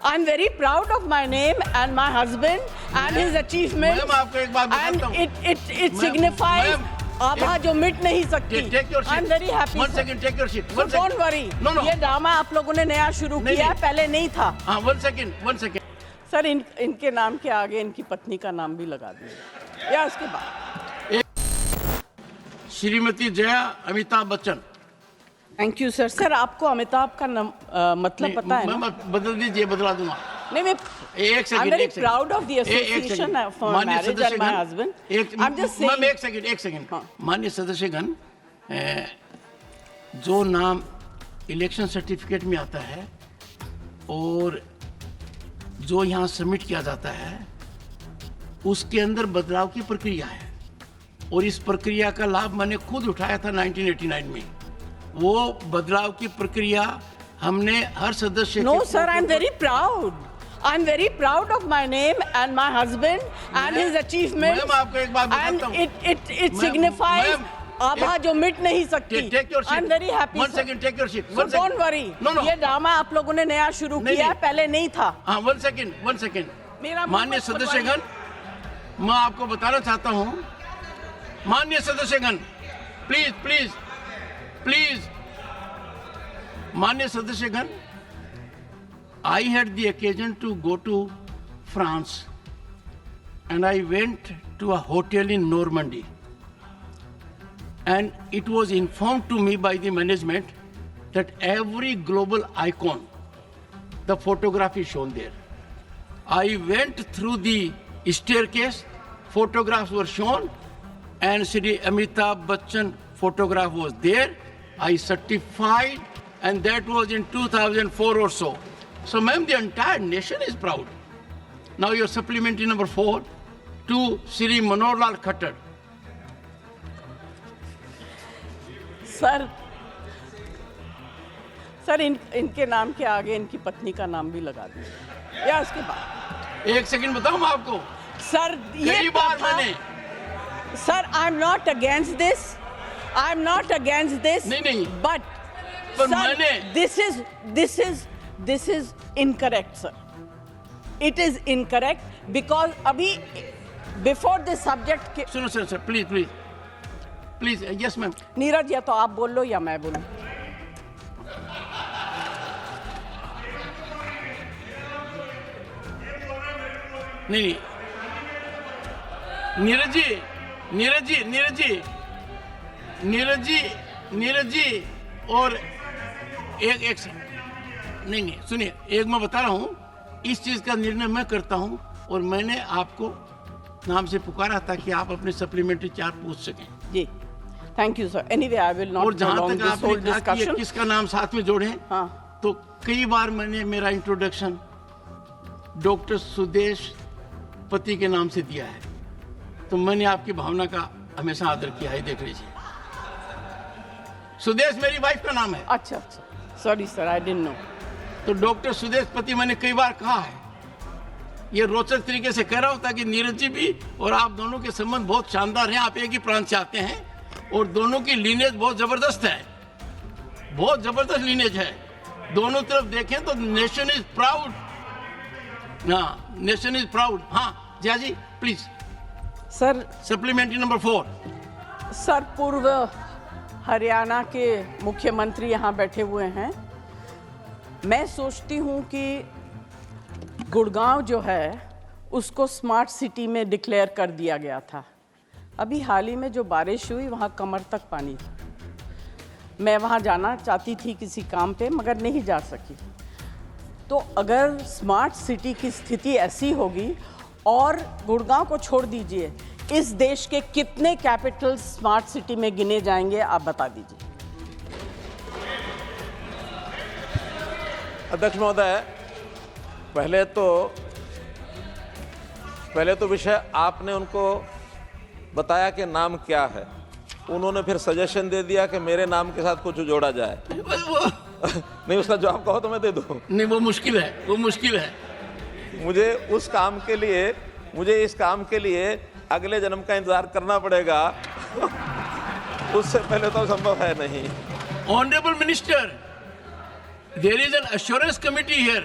I'm very proud of my name and my husband and his achievements. Ma'am आपको एक बात बताता हूँ. And it signifies आभा जो मिट नहीं सकती. Take your seat. I'm very happy. One sir. second, take your seat. So One second. don't worry. No. ये ड्रामा आप लोगों ने नया शुरू नहीं, किया है, नहीं. पहले नहीं था. हाँ, one second. सर इनके नाम के आगे इनकी पत्नी का नाम भी लगा दीजिए या उसके बाद. Shrimati Jaya Amitabh Bachchan. Thank you sir. Sir आपको अमिताभ का मतलब पता है ना? मैम बदल दीजिए, बदला दूंगा. नहीं मैं एक second. I'm very proud of the association for marriage and my husband. I'm just saying. Ma'am एक सेकंड. हाँ. माननीय सदस्यगण, जो नाम इलेक्शन सर्टिफिकेट में आता है और जो यहाँ सबमिट किया जाता है उसके अंदर बदलाव की प्रक्रिया है और इस प्रक्रिया का लाभ मैंने खुद उठाया था 1989 में. वो बदलाव की प्रक्रिया हमने हर सदस्य. No sir, I'm very proud. I'm very proud of my name and my husband and his achievements. Ma'am आपको एक बात बताता हूँ. And it signifies आभा जो मिट नहीं सकती. Take your seat. I'm very happy. One sir. second, take your seat. So One second. don't worry. No. ये ड्रामा आप लोगों ने नया शुरू नहीं, किया है, नहीं. पहले नहीं था. हाँ, one second. मेरा माननीय सदस्यगण, मैं आपको बताना चाहता हूँ. माननीय सदस्यगण, प्लीज. माननीय सदस्यगण, I had the occasion to go to France and I went to a hotel in Normandy. And it was informed to me by the management that every global icon, the photograph is shown there. I went through the staircase, photographs were shown, and Shri Amitabh Bachchan photograph was there. I certified, and that was in 2004 or so. So, ma'am, the entire nation is proud. Now, your supplementary number 4 to Shri Manohar Lal Khattar. Sir इनके नाम के आगे इनकी पत्नी का नाम भी लगा दीजिए या उसके बाद. एक सेकंड बताऊं मैं आपको. सर ये कई बार मैंने. Sir I am not against this. नहीं. बट पर मैंने. This is incorrect sir. It is incorrect because अभी बिफोर दिस सब्जेक्ट. सुनो sir, please. Yes ma'am. Neeraj या तो आप बोल लो या मैं बोलूं. नहीं. नीरज जी और एक नहीं सुनिए, एक मैं बता रहा हूं. इस चीज का निर्णय मैं करता हूं और मैंने आपको नाम से पुकारा ताकि आप अपने सप्लीमेंट्री चार्ज पूछ सकें. जी thank you sir. Anyway I will not और जहां prolong तक this whole आपने कहा कि discussion. किसका नाम साथ में जोड़ें, हाँ. तो कई बार मैंने मेरा इंट्रोडक्शन डॉक्टर सुदेश पति के नाम से दिया है. तो मैंने आपकी भावना का हमेशा आदर किया है. देख लीजिए, सुदेश मेरी वाइफ का नाम है. अच्छा sorry sir, I didn't know. तो डॉक्टर सुदेश पति मैंने कई बार कहा है. ये रोचक तरीके से कह रहा हूं ताकि नीरज जी भी और आप दोनों के संबंध बहुत शानदार हैं. आप एक ही प्रांत से आते हैं और दोनों की लीनेज बहुत जबरदस्त है. बहुत जबरदस्त लीनेज है. दोनों तरफ देखें तो नेशन इज प्राउड. हाँ, नेशन इज प्राउड. हाँ Jaya ji please. Sir supplementary number 4. Sir पूर्व हरियाणा के मुख्यमंत्री यहाँ बैठे हुए हैं. मैं सोचती हूँ कि गुड़गांव जो है उसको स्मार्ट सिटी में डिक्लेयर कर दिया गया था. अभी हाल ही में जो बारिश हुई वहाँ कमर तक पानी था. मैं वहाँ जाना चाहती थी किसी काम पे मगर नहीं जा सकी. तो अगर स्मार्ट सिटी की स्थिति ऐसी होगी, और गुड़गांव को छोड़ दीजिए, इस देश के कितने कैपिटल स्मार्ट सिटी में गिने जाएंगे आप बता दीजिए. अध्यक्ष महोदय, पहले तो विषय आपने उनको बताया कि नाम क्या है. उन्होंने फिर सजेशन दे दिया कि मेरे नाम के साथ कुछ जोड़ा जाए. नहीं, उसका जवाब कहो तो मैं दे दूं. नहीं, वो मुश्किल है. मुझे इस काम के लिए अगले जन्म का इंतजार करना पड़ेगा. उससे पहले तो संभव है नहीं. Honorable Minister, there is an assurance committee here.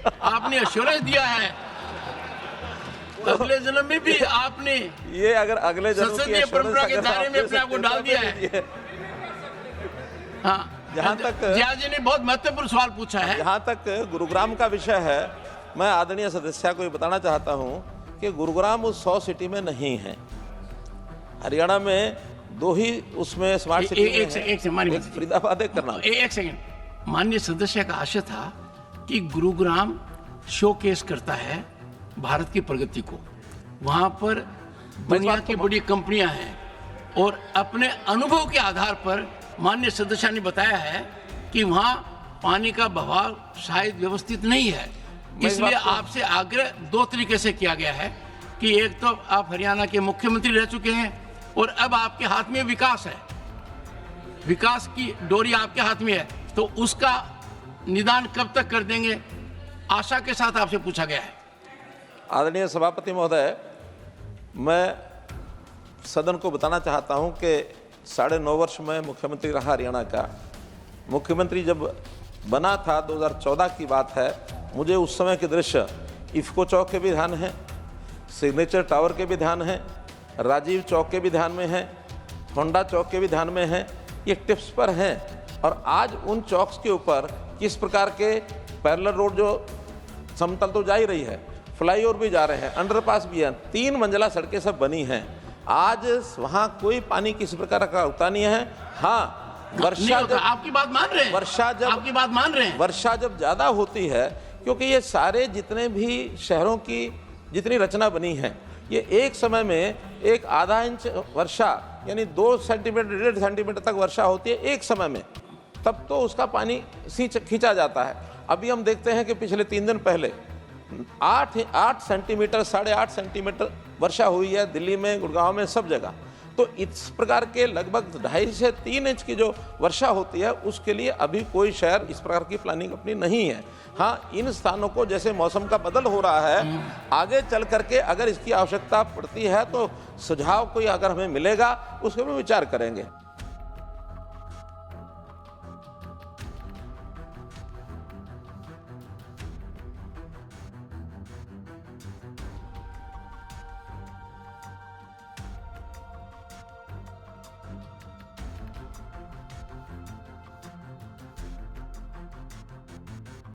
आपने एश्योरेंस दिया है, अगले जन्म में भी आपने ये अगर अगले जन्म की संसदीय assurance परंपरा के अगर दायरे आप में दे अपने आप को सकते डाल हो, दिया तो है। दीजिए। हाँ, जहाँ तक जिया जी ने बहुत महत्वपूर्ण है। जहाँ तक गुरुग्राम का विषय है, मैं आदरणीय सदस्य को ये बताना चाहता हूँ कि गुरुग्राम उस 100 सिटी में नहीं है। हरियाणा में 2 ही उसमें स्मार्ट सिटी एक सेकंड, माननीय फरीदाबाद, एक करनाल। एक सेकंड, माननीय सदस्य का आशय था कि गुरुग्राम शोकेस करता है भारत की प्रगति को। वहां पर दुनिया की बड़ी कंपनियां हैं और अपने अनुभव के आधार पर माननीय सदस्य ने बताया है कि वहां पानी का बहाव शायद व्यवस्थित नहीं है। इसलिए आपसे आग्रह 2 तरीके से किया गया है कि एक तो आप हरियाणा के मुख्यमंत्री रह चुके हैं और अब आपके हाथ में विकास है, विकास की डोरी आपके हाथ में है, तो उसका निदान कब तक कर देंगे, आशा के साथ आपसे पूछा गया है। आदरणीय सभापति महोदय, मैं सदन को बताना चाहता हूं कि 9.5 वर्ष में मुख्यमंत्री रहा हरियाणा का। मुख्यमंत्री जब बना था 2014 की बात है, मुझे उस समय के दृश्य इफ्को चौक के भी ध्यान है, सिग्नेचर टावर के भी ध्यान है, राजीव चौक के भी ध्यान में है, होंडा चौक के भी ध्यान में है। ये टिप्स पर हैं और आज उन चौक्स के ऊपर किस प्रकार के पैरेलल रोड, जो समतल तो जा ही रही है, फ्लाईओवर भी जा रहे हैं, अंडरपास भी है, 3 मंजिला सड़कें सब बनी हैं। आज वहाँ कोई पानी किसी प्रकार का रुकता नहीं है। हाँ, वर्षा जब आपकी बात मान रहे हैं, आपकी बात मान रहे हैं। वर्षा जब ज़्यादा होती है, क्योंकि ये सारे जितने भी शहरों की जितनी रचना बनी है, ये एक समय में एक आधा इंच वर्षा यानी 2 सेंटीमीटर 1.5 सेंटीमीटर तक वर्षा होती है एक समय में, तब तो उसका पानी खींचा जाता है। अभी हम देखते हैं कि पिछले 3 दिन पहले 8 सेंटीमीटर 8.5 सेंटीमीटर वर्षा हुई है दिल्ली में, गुड़गांव में, सब जगह। तो इस प्रकार के लगभग 2.5 से 3 इंच की जो वर्षा होती है, उसके लिए अभी कोई शहर इस प्रकार की प्लानिंग अपनी नहीं है। हाँ, इन स्थानों को जैसे मौसम का बदल हो रहा है, आगे चल करके अगर इसकी आवश्यकता पड़ती है तो सुझाव कोई अगर हमें मिलेगा, उसके भी विचार करेंगे।